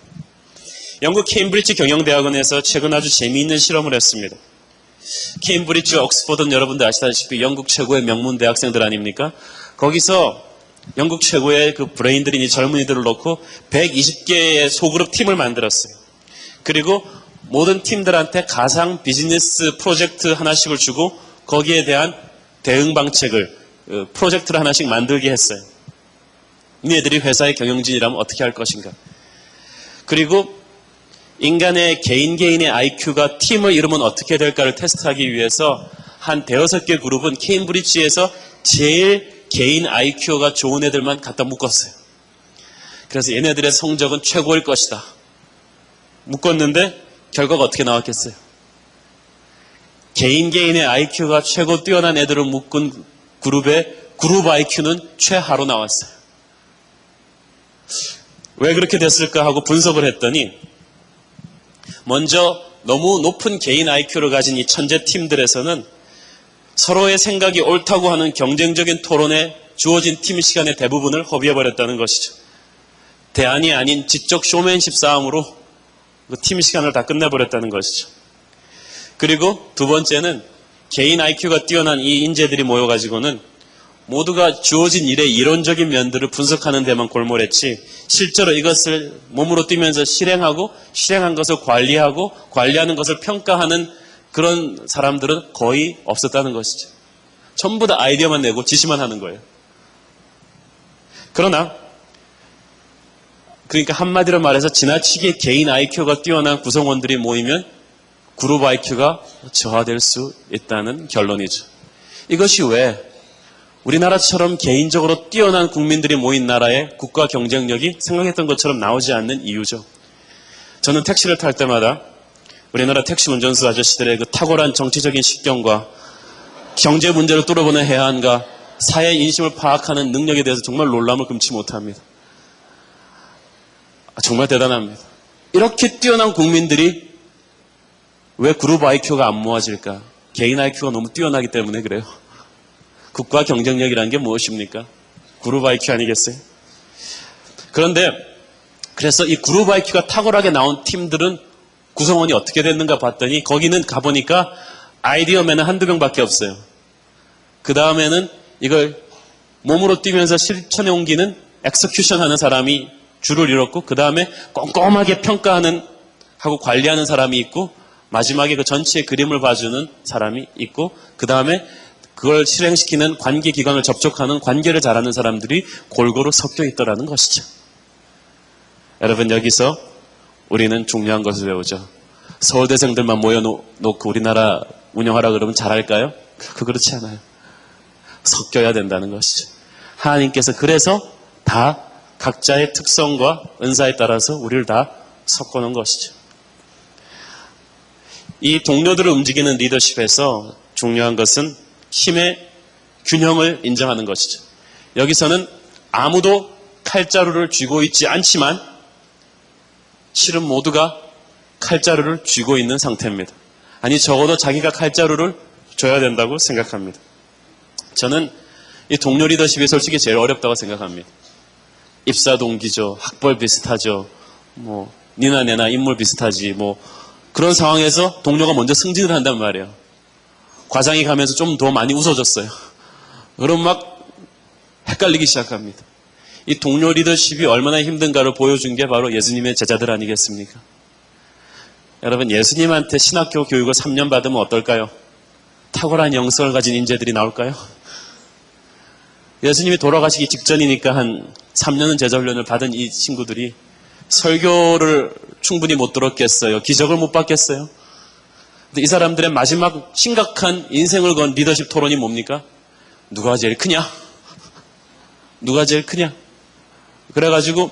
영국 케임브리지 경영대학원에서 최근 아주 재미있는 실험을 했습니다. 케임브리지, 옥스퍼드는 여러분들 아시다시피 영국 최고의 명문 대학생들 아닙니까? 거기서 영국 최고의 그 브레인들인 이 젊은이들을 놓고 120개의 소그룹 팀을 만들었어요. 그리고 모든 팀들한테 가상 비즈니스 프로젝트 하나씩을 주고 거기에 대한 대응 방책을, 프로젝트를 하나씩 만들게 했어요. 니네들이 회사의 경영진이라면 어떻게 할 것인가. 그리고 인간의 개인의 IQ가 팀을 이루면 어떻게 될까를 테스트하기 위해서 한 대여섯 개 그룹은 케임브리지에서 제일 개인 IQ가 좋은 애들만 갖다 묶었어요. 그래서 얘네들의 성적은 최고일 것이다. 묶었는데 결과가 어떻게 나왔겠어요? 개인의 IQ가 최고 뛰어난 애들을 묶은 그룹의 그룹 IQ는 최하로 나왔어요. 왜 그렇게 됐을까 하고 분석을 했더니 먼저 너무 높은 개인 IQ를 가진 이 천재 팀들에서는 서로의 생각이 옳다고 하는 경쟁적인 토론에 주어진 팀 시간의 대부분을 허비해버렸다는 것이죠. 대안이 아닌 지적 쇼맨십 싸움으로 그 팀 시간을 다 끝내버렸다는 것이죠. 그리고 두 번째는 개인 IQ가 뛰어난 이 인재들이 모여가지고는 모두가 주어진 일의 이론적인 면들을 분석하는 데만 골몰했지 실제로 이것을 몸으로 뛰면서 실행하고 실행한 것을 관리하고 관리하는 것을 평가하는 그런 사람들은 거의 없었다는 것이죠. 전부 다 아이디어만 내고 지시만 하는 거예요. 그러니까 한마디로 말해서 지나치게 개인 IQ가 뛰어난 구성원들이 모이면 그룹 IQ가 저하될 수 있다는 결론이죠. 이것이 왜 우리나라처럼 개인적으로 뛰어난 국민들이 모인 나라의 국가 경쟁력이 생각했던 것처럼 나오지 않는 이유죠. 저는 택시를 탈 때마다 우리나라 택시 운전수 아저씨들의 그 탁월한 정치적인 식견과 경제 문제를 뚫어보는 해안과 사회 인심을 파악하는 능력에 대해서 정말 놀람을 금치 못합니다. 정말 대단합니다. 이렇게 뛰어난 국민들이 왜 그룹 IQ가 안 모아질까? 개인 IQ가 너무 뛰어나기 때문에 그래요. 국가 경쟁력이라는 게 무엇입니까? 그룹 IQ 아니겠어요? 그런데 그래서 이 그룹 IQ가 탁월하게 나온 팀들은 구성원이 어떻게 됐는가 봤더니 거기는 가보니까 아이디어맨은 한두 명밖에 없어요. 그 다음에는 이걸 몸으로 뛰면서 실천에 옮기는 엑서큐션 하는 사람이 줄을 이뤘고 그 다음에 꼼꼼하게 평가하는 하고 관리하는 사람이 있고 마지막에 그 전체의 그림을 봐주는 사람이 있고 그 다음에 그걸 실행시키는 관계기관을 접촉하는 관계를 잘하는 사람들이 골고루 섞여 있더라는 것이죠. 여러분 여기서 우리는 중요한 것을 배우죠. 서울대생들만 모여놓고 우리나라 운영하라 그러면 잘할까요? 그렇지 않아요. 섞여야 된다는 것이죠. 하나님께서 그래서 다 각자의 특성과 은사에 따라서 우리를 다 섞어놓은 것이죠. 이 동료들을 움직이는 리더십에서 중요한 것은 힘의 균형을 인정하는 것이죠. 여기서는 아무도 칼자루를 쥐고 있지 않지만 실은 모두가 칼자루를 쥐고 있는 상태입니다. 아니 적어도 자기가 칼자루를 줘야 된다고 생각합니다. 저는 이 동료 리더십이 솔직히 제일 어렵다고 생각합니다. 입사 동기죠. 학벌 비슷하죠. 니나 내나 인물 비슷하지. 그런 상황에서 동료가 먼저 승진을 한단 말이에요. 과장이 가면서 좀 더 많이 웃어줬어요. 그럼 막 헷갈리기 시작합니다. 이 동료 리더십이 얼마나 힘든가를 보여준 게 바로 예수님의 제자들 아니겠습니까? 여러분 예수님한테 신학교 교육을 3년 받으면 어떨까요? 탁월한 영성을 가진 인재들이 나올까요? 예수님이 돌아가시기 직전이니까 한 3년은 제자훈련을 받은 이 친구들이 설교를 충분히 못 들었겠어요? 기적을 못 봤겠어요? 근데 이 사람들의 마지막 심각한 인생을 건 리더십 토론이 뭡니까? 누가 제일 크냐? 누가 제일 크냐? 그래가지고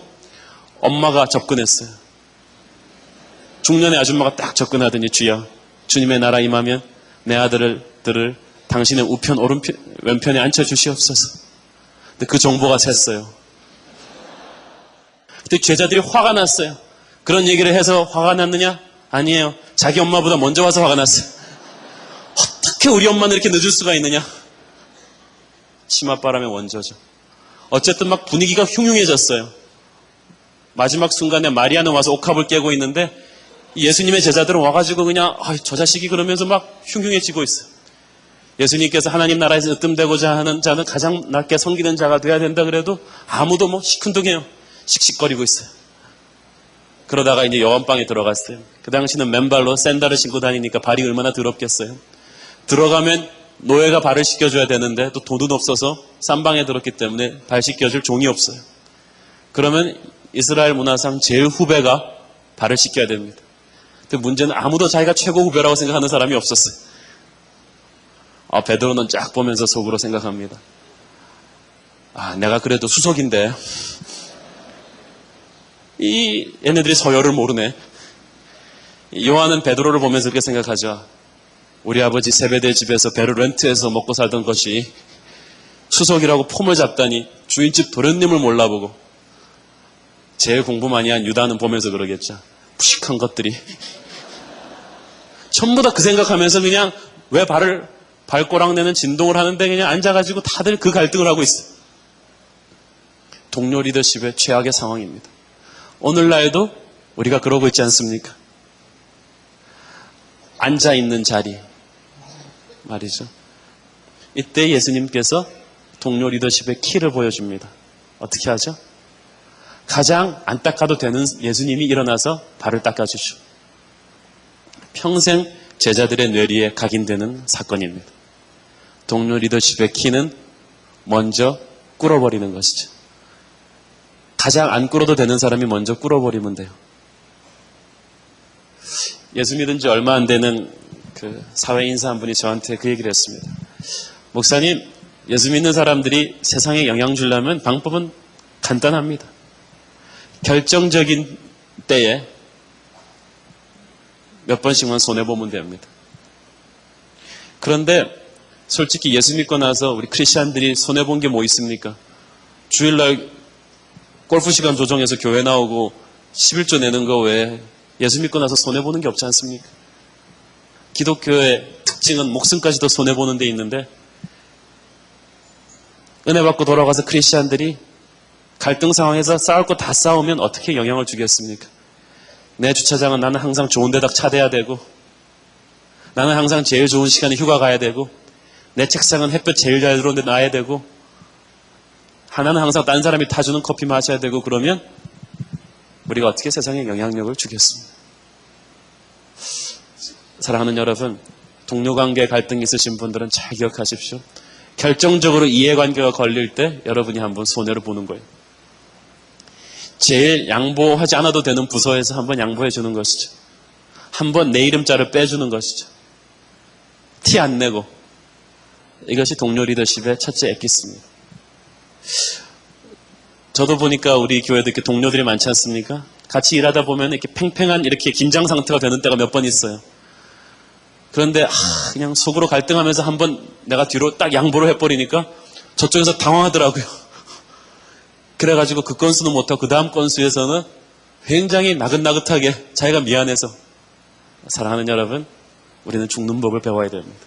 엄마가 접근했어요. 중년의 아줌마가 딱 접근하더니 주여 주님의 나라 임하면 내 아들들을 당신의 우편 왼편에 앉혀주시옵소서. 근데 그 정보가 샜어요. 그때 제자들이 화가 났어요. 그런 얘기를 해서 화가 났느냐? 아니에요. 자기 엄마보다 먼저 와서 화가 났어요. 어떻게 우리 엄마는 이렇게 늦을 수가 있느냐? 치맛바람의 원조죠. 어쨌든 막 분위기가 흉흉해졌어요. 마지막 순간에 마리아는 와서 옥합을 깨고 있는데 예수님의 제자들은 와가지고 그냥 저 자식이 그러면서 막 흉흉해지고 있어요. 예수님께서 하나님 나라에서 으뜸되고자 하는 자는 가장 낮게 섬기는 자가 돼야 된다 그래도 아무도 시큰둥해요. 씩씩거리고 있어요. 그러다가 이제 여관방에 들어갔어요. 그 당시는 맨발로 샌들을 신고 다니니까 발이 얼마나 더럽겠어요. 들어가면 노예가 발을 씻겨줘야 되는데 또 돈은 없어서 쌈방에 들었기 때문에 발 씻겨줄 종이 없어요. 그러면 이스라엘 문화상 제일 후배가 발을 씻겨야 됩니다. 근데 문제는 아무도 자기가 최고 후배라고 생각하는 사람이 없었어요. 베드로는 쫙 보면서 속으로 생각합니다. 내가 그래도 수석인데 얘네들이 서열을 모르네. 요한은 베드로를 보면서 그렇게 생각하죠. 우리 아버지 세베대 집에서 배를 렌트해서 먹고 살던 것이 수석이라고 폼을 잡다니 주인집 도련님을 몰라보고, 제일 공부 많이 한 유다는 보면서 그러겠죠. 무식한 것들이. 전부 다 그 생각하면서 그냥 왜 발꼬락내는 진동을 하는데 그냥 앉아가지고 다들 그 갈등을 하고 있어요. 동료 리더십의 최악의 상황입니다. 오늘날도 우리가 그러고 있지 않습니까? 앉아있는 자리 말이죠. 이때 예수님께서 동료 리더십의 키를 보여줍니다. 어떻게 하죠? 가장 안 닦아도 되는 예수님이 일어나서 발을 닦아주죠. 평생 제자들의 뇌리에 각인되는 사건입니다. 동료 리더십의 키는 먼저 꿇어버리는 것이죠. 가장 안 꿇어도 되는 사람이 먼저 꿇어버리면 돼요. 예수 믿은 지 얼마 안 되는 그 사회 인사 한 분이 저한테 그 얘기를 했습니다. 목사님, 예수 믿는 사람들이 세상에 영향 주려면 방법은 간단합니다. 결정적인 때에 몇 번씩만 손해보면 됩니다. 그런데 솔직히 예수 믿고 나서 우리 크리스찬들이 손해본 게 뭐 있습니까? 주일날 골프 시간 조정해서 교회 나오고 11조 내는 거 외에 예수 믿고 나서 손해보는 게 없지 않습니까? 기독교의 특징은 목숨까지도 손해보는 데 있는데, 은혜 받고 돌아가서 크리스찬들이 갈등 상황에서 싸울 거 다 싸우면 어떻게 영향을 주겠습니까? 내 주차장은 나는 항상 좋은 데다 차대야 되고, 나는 항상 제일 좋은 시간에 휴가 가야 되고, 내 책상은 햇볕 제일 잘 들어오는 데 놔야 되고, 하나는 항상 딴 사람이 타주는 커피 마셔야 되고, 그러면 우리가 어떻게 세상에 영향력을 주겠습니까? 사랑하는 여러분, 동료관계 갈등이 있으신 분들은 잘 기억하십시오. 결정적으로 이해관계가 걸릴 때 여러분이 한번 손해를 보는 거예요. 제일 양보하지 않아도 되는 부서에서 한번 양보해 주는 것이죠. 한번 내 이름자를 빼주는 것이죠. 티 안 내고. 이것이 동료 리더십의 첫째 엑기스입니다. 저도 보니까 우리 교회도 이렇게 동료들이 많지 않습니까? 같이 일하다 보면 이렇게 팽팽한 이렇게 긴장 상태가 되는 때가 몇 번 있어요. 그런데 그냥 속으로 갈등하면서 한번 내가 뒤로 딱 양보를 해버리니까 저쪽에서 당황하더라고요. 그래가지고 그 건수는 못하고 그 다음 건수에서는 굉장히 나긋나긋하게 자기가 미안해서. 사랑하는 여러분, 우리는 죽는 법을 배워야 됩니다.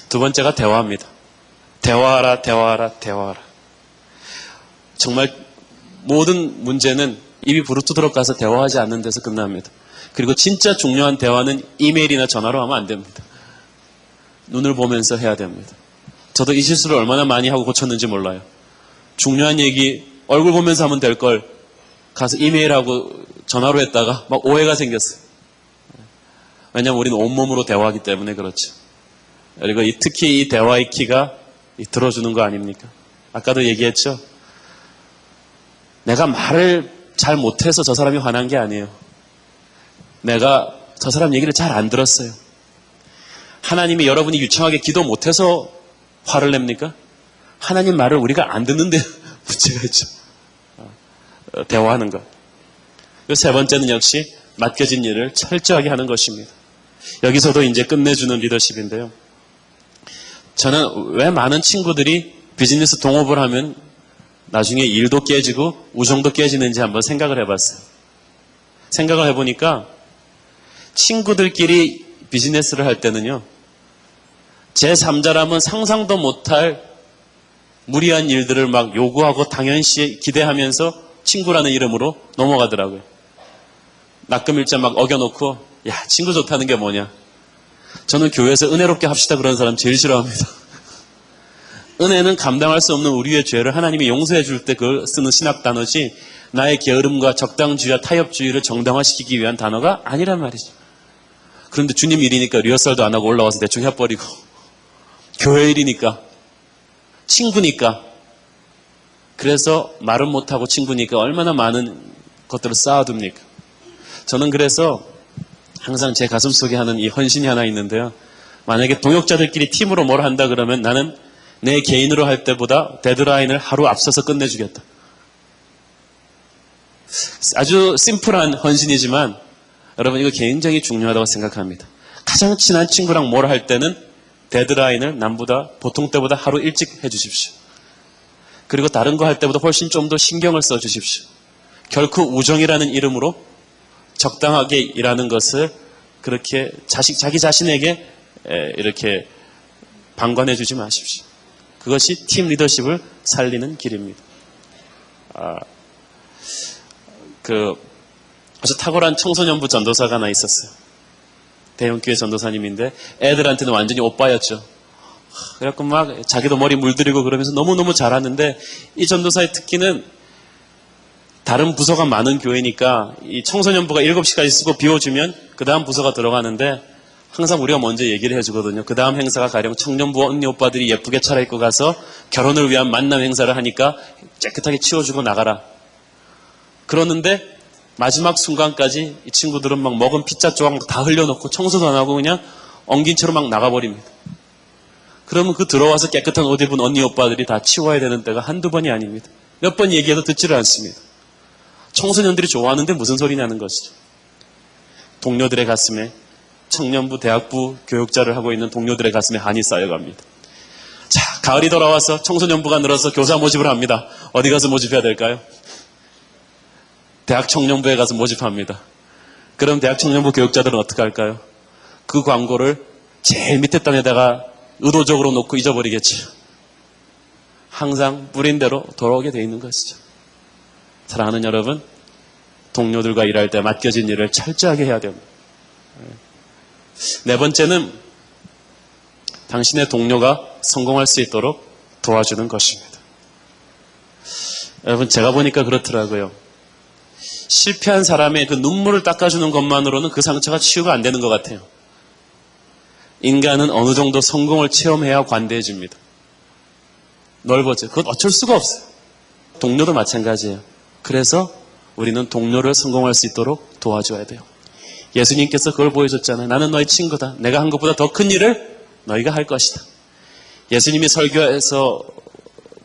두 번째가 대화입니다. 대화하라, 대화하라, 대화하라. 정말 모든 문제는 입이 부르트도록 가서 대화하지 않는 데서 끝납니다. 그리고 진짜 중요한 대화는 이메일이나 전화로 하면 안 됩니다. 눈을 보면서 해야 됩니다. 저도 이 실수를 얼마나 많이 하고 고쳤는지 몰라요. 중요한 얘기 얼굴 보면서 하면 될 걸 가서 이메일하고 전화로 했다가 막 오해가 생겼어요. 왜냐하면 우리는 온몸으로 대화하기 때문에 그렇죠. 그리고 특히 이 대화의 키가 들어주는 거 아닙니까? 아까도 얘기했죠. 내가 말을 잘 못해서 저 사람이 화난 게 아니에요. 내가 저 사람 얘기를 잘 안 들었어요. 하나님이 여러분이 유창하게 기도 못해서 화를 냅니까? 하나님 말을 우리가 안 듣는데 문제가 있죠. 대화하는 것. 그리고 세 번째는 역시 맡겨진 일을 철저하게 하는 것입니다. 여기서도 이제 끝내주는 리더십인데요. 저는 왜 많은 친구들이 비즈니스 동업을 하면 나중에 일도 깨지고 우정도 깨지는지 한번 생각을 해봤어요. 생각을 해보니까 친구들끼리 비즈니스를 할 때는요, 제3자라면 상상도 못할 무리한 일들을 막 요구하고 당연시 기대하면서 친구라는 이름으로 넘어가더라고요. 낙금일자 막 어겨놓고, 야, 친구 좋다는 게 뭐냐. 저는 교회에서 은혜롭게 합시다 그런 사람 제일 싫어합니다. 은혜는 감당할 수 없는 우리의 죄를 하나님이 용서해 줄 때 그걸 쓰는 신학 단어지, 나의 게으름과 적당주의와 타협주의를 정당화시키기 위한 단어가 아니란 말이죠. 그런데 주님 일이니까 리허설도 안 하고 올라와서 대충 해버리고, 교회 일이니까, 친구니까, 그래서 말은 못하고 친구니까 얼마나 많은 것들을 쌓아둡니까? 저는 그래서 항상 제 가슴속에 하는 이 헌신이 하나 있는데요. 만약에 동역자들끼리 팀으로 뭘 한다 그러면 나는 내 개인으로 할 때보다 데드라인을 하루 앞서서 끝내주겠다. 아주 심플한 헌신이지만 여러분 이거 굉장히 중요하다고 생각합니다. 가장 친한 친구랑 뭘 할 때는 데드라인을 남보다 보통 때보다 하루 일찍 해주십시오. 그리고 다른 거 할 때보다 훨씬 좀 더 신경을 써주십시오. 결코 우정이라는 이름으로 적당하게 일하는 것을 그렇게 자기 자신에게 이렇게 방관해 주지 마십시오. 그것이 팀 리더십을 살리는 길입니다. 아주 탁월한 청소년부 전도사가 하나 있었어요. 대형교회 전도사님인데 애들한테는 완전히 오빠였죠. 그래갖고 막 자기도 머리 물들이고 그러면서 너무너무 잘하는데 이 전도사의 특기는 다른 부서가 많은 교회니까 이 청소년부가 7시까지 쓰고 비워주면 그 다음 부서가 들어가는데 항상 우리가 먼저 얘기를 해주거든요. 그 다음 행사가 가령 청년부 언니 오빠들이 예쁘게 차려입고 가서 결혼을 위한 만남 행사를 하니까 깨끗하게 치워주고 나가라. 그러는데 마지막 순간까지 이 친구들은 막 먹은 피자 조각 다 흘려놓고 청소도 안 하고 그냥 엉긴 채로 막 나가버립니다. 그러면 그 들어와서 깨끗한 옷 입은 언니 오빠들이 다 치워야 되는 때가 한두 번이 아닙니다. 몇 번 얘기해도 듣지를 않습니다. 청소년들이 좋아하는데 무슨 소리냐는 것이죠. 동료들의 가슴에, 청년부, 대학부 교육자를 하고 있는 동료들의 가슴에 한이 쌓여갑니다. 자, 가을이 돌아와서 청소년부가 늘어서 교사 모집을 합니다. 어디 가서 모집해야 될까요? 대학 청년부에 가서 모집합니다. 그럼 대학 청년부 교육자들은 어떻게 할까요? 그 광고를 제일 밑에 땅에다가 의도적으로 놓고 잊어버리겠죠. 항상 뿌린 대로 돌아오게 돼 있는 것이죠. 사랑하는 여러분, 동료들과 일할 때 맡겨진 일을 철저하게 해야 됩니다. 네 번째는 당신의 동료가 성공할 수 있도록 도와주는 것입니다. 여러분, 제가 보니까 그렇더라고요. 실패한 사람의 그 눈물을 닦아주는 것만으로는 그 상처가 치유가 안 되는 것 같아요. 인간은 어느 정도 성공을 체험해야 관대해집니다. 넓어져요. 그건 어쩔 수가 없어요. 동료도 마찬가지예요. 그래서 우리는 동료를 성공할 수 있도록 도와줘야 돼요. 예수님께서 그걸 보여줬잖아요. 나는 너희 친구다. 내가 한 것보다 더 큰 일을 너희가 할 것이다. 예수님이 설교해서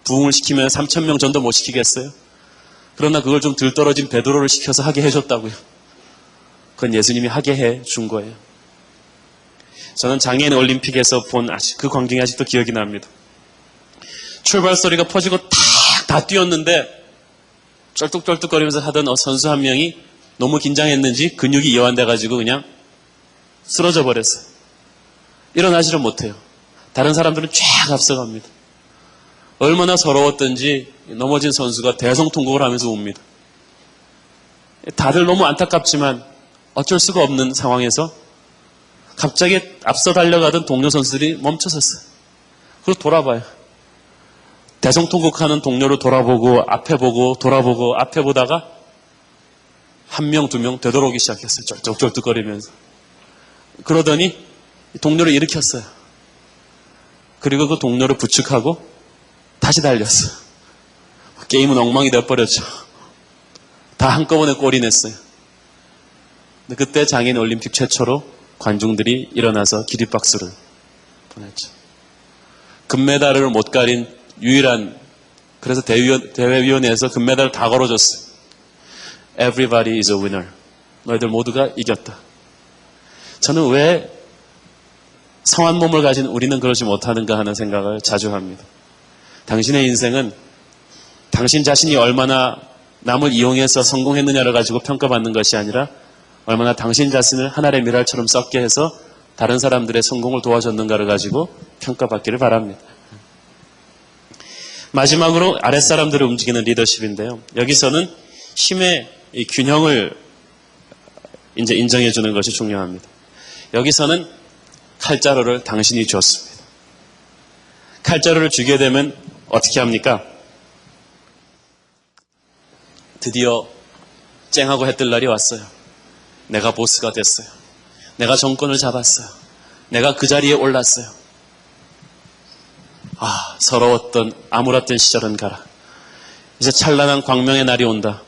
부흥을 시키면 3,000명 전도 못 시키겠어요? 그러나 그걸 좀 들떨어진 베드로를 시켜서 하게 해줬다고요. 그건 예수님이 하게 해준 거예요. 저는 장애인 올림픽에서 본 그 광경이 아직도 기억이 납니다. 출발 소리가 퍼지고 다 뛰었는데 쩔뚝쩔뚝거리면서 하던 선수 한 명이 너무 긴장했는지 근육이 이완돼가지고 그냥 쓰러져 버렸어요. 일어나지를 못해요. 다른 사람들은 쫙 앞서갑니다. 얼마나 서러웠던지 넘어진 선수가 대성통곡을 하면서 웁니다. 다들 너무 안타깝지만 어쩔 수가 없는 상황에서 갑자기 앞서 달려가던 동료 선수들이 멈춰섰어요. 그리고 돌아봐요. 대성통곡하는 동료를 돌아보고 앞에 보고 돌아보고 앞에 보다가 한 명, 두 명 되돌아오기 시작했어요. 쩔뚝쩔뚝거리면서. 그러더니 동료를 일으켰어요. 그리고 그 동료를 부축하고 다시 달렸어요. 게임은 엉망이 되어버렸죠. 다 한꺼번에 골이 냈어요. 근데 그때 장애인 올림픽 최초로 관중들이 일어나서 기립박수를 보냈죠. 금메달을 못 가린 유일한, 그래서 대회위원회에서 금메달을 다 걸어줬어요. Everybody is a winner. 너희들 모두가 이겼다. 저는 왜 성한 몸을 가진 우리는 그러지 못하는가 하는 생각을 자주 합니다. 당신의 인생은 당신 자신이 얼마나 남을 이용해서 성공했느냐를 가지고 평가받는 것이 아니라 얼마나 당신 자신을 하늘의 미랄처럼 썩게 해서 다른 사람들의 성공을 도와줬는가를 가지고 평가받기를 바랍니다. 마지막으로 아랫사람들을 움직이는 리더십인데요. 여기서는 힘의 이 균형을 이제 인정해 주는 것이 중요합니다. 여기서는 칼자루를 당신이 줬습니다. 칼자루를 주게 되면 어떻게 합니까? 드디어 쨍하고 해뜰 날이 왔어요. 내가 보스가 됐어요. 내가 정권을 잡았어요. 내가 그 자리에 올랐어요. 서러웠던 암울했던 시절은 가라. 이제 찬란한 광명의 날이 온다.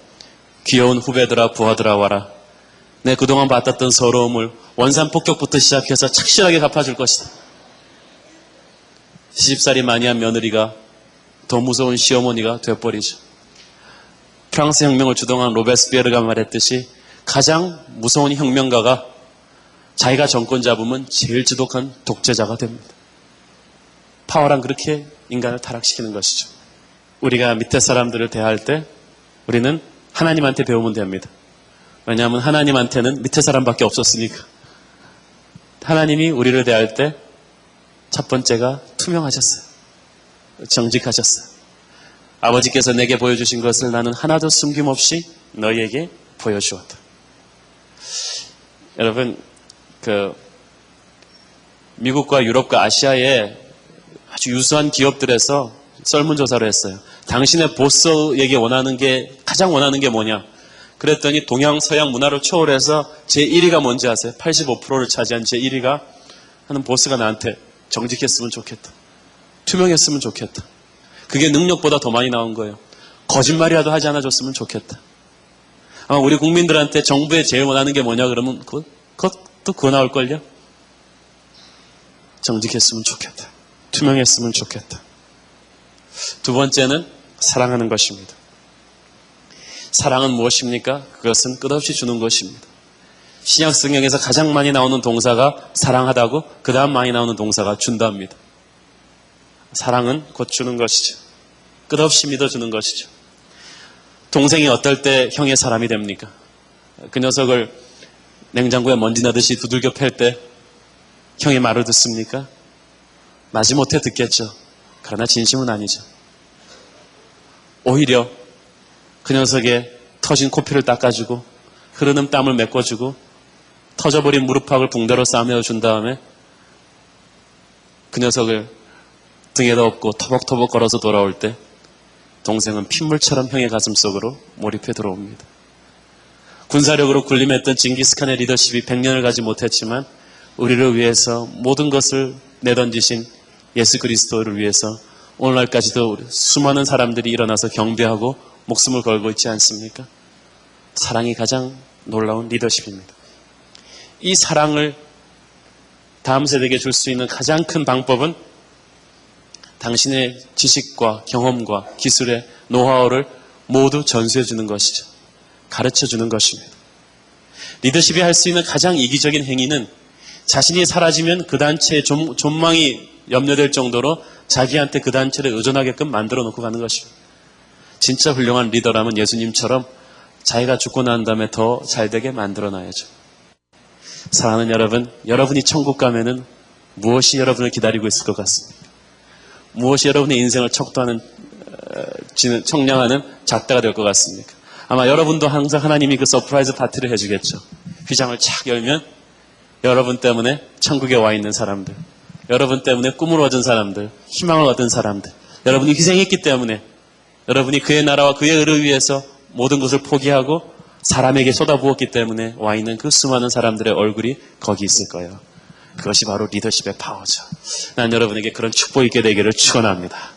귀여운 후배들아 부하들아 와라. 내 그동안 받았던 서러움을 원산폭격부터 시작해서 착실하게 갚아줄 것이다. 시집살이 많이 한 며느리가 더 무서운 시어머니가 되어버리죠. 프랑스 혁명을 주동한 로베스피에르가 말했듯이 가장 무서운 혁명가가 자기가 정권 잡으면 제일 지독한 독재자가 됩니다. 파워란 그렇게 인간을 타락시키는 것이죠. 우리가 밑에 사람들을 대할 때 우리는 하나님한테 배우면 됩니다. 왜냐하면 하나님한테는 밑에 사람밖에 없었으니까. 하나님이 우리를 대할 때 첫 번째가 투명하셨어요. 정직하셨어요. 아버지께서 내게 보여주신 것을 나는 하나도 숨김없이 너희에게 보여주었다. 여러분, 미국과 유럽과 아시아의 아주 유수한 기업들에서 설문조사를 했어요. 당신의 보스에게 가장 원하는 게 뭐냐? 그랬더니 동양, 서양 문화를 초월해서 제1위가 뭔지 아세요? 85%를 차지한 제1위가 하는 보스가 나한테 정직했으면 좋겠다. 투명했으면 좋겠다. 그게 능력보다 더 많이 나온 거예요. 거짓말이라도 하지 않아줬으면 좋겠다. 아마 우리 국민들한테 정부에 제일 원하는 게 뭐냐 그러면 그것도 그거 나올걸요? 정직했으면 좋겠다. 투명했으면 좋겠다. 두 번째는 사랑하는 것입니다. 사랑은 무엇입니까? 그것은 끝없이 주는 것입니다. 신약 성경에서 가장 많이 나오는 동사가 사랑하다고 그 다음 많이 나오는 동사가 준다입니다. 사랑은 곧 주는 것이죠. 끝없이 믿어주는 것이죠. 동생이 어떨 때 형의 사람이 됩니까? 그 녀석을 냉장고에 먼지 나듯이 두들겨 팰 때 형의 말을 듣습니까? 마지못해 듣겠죠. 그러나 진심은 아니죠. 오히려 그 녀석의 터진 코피를 닦아주고 흐르는 땀을 메꿔주고 터져버린 무릎팍을 붕대로 싸매어준 다음에 그 녀석을 등에다 업고 터벅터벅 걸어서 돌아올 때 동생은 핏물처럼 형의 가슴속으로 몰입해 들어옵니다. 군사력으로 군림했던 징기스칸의 리더십이 100년을 가지 못했지만 우리를 위해서 모든 것을 내던지신 예수 그리스도를 위해서 오늘날까지도 수많은 사람들이 일어나서 경배하고 목숨을 걸고 있지 않습니까? 사랑이 가장 놀라운 리더십입니다. 이 사랑을 다음 세대에게 줄 수 있는 가장 큰 방법은 당신의 지식과 경험과 기술의 노하우를 모두 전수해 주는 것이죠. 가르쳐 주는 것입니다. 리더십이 할 수 있는 가장 이기적인 행위는 자신이 사라지면 그 단체의 존망이 염려될 정도로 자기한테 그 단체를 의존하게끔 만들어 놓고 가는 것입니다. 진짜 훌륭한 리더라면 예수님처럼 자기가 죽고 난 다음에 더 잘되게 만들어 놔야죠. 사랑하는 여러분, 여러분이 천국 가면은 무엇이 여러분을 기다리고 있을 것 같습니까? 무엇이 여러분의 인생을 청량하는 잣대가 될 것 같습니까? 아마 여러분도 항상 하나님이 그 서프라이즈 파티를 해주겠죠. 휘장을 착 열면 여러분 때문에 천국에 와 있는 사람들, 여러분 때문에 꿈을 얻은 사람들, 희망을 얻은 사람들, 여러분이 희생했기 때문에 여러분이 그의 나라와 그의 의를 위해서 모든 것을 포기하고 사람에게 쏟아부었기 때문에 와 있는 그 수많은 사람들의 얼굴이 거기 있을 거예요. 그것이 바로 리더십의 파워죠. 난 여러분에게 그런 축복 있게 되기를 축원합니다.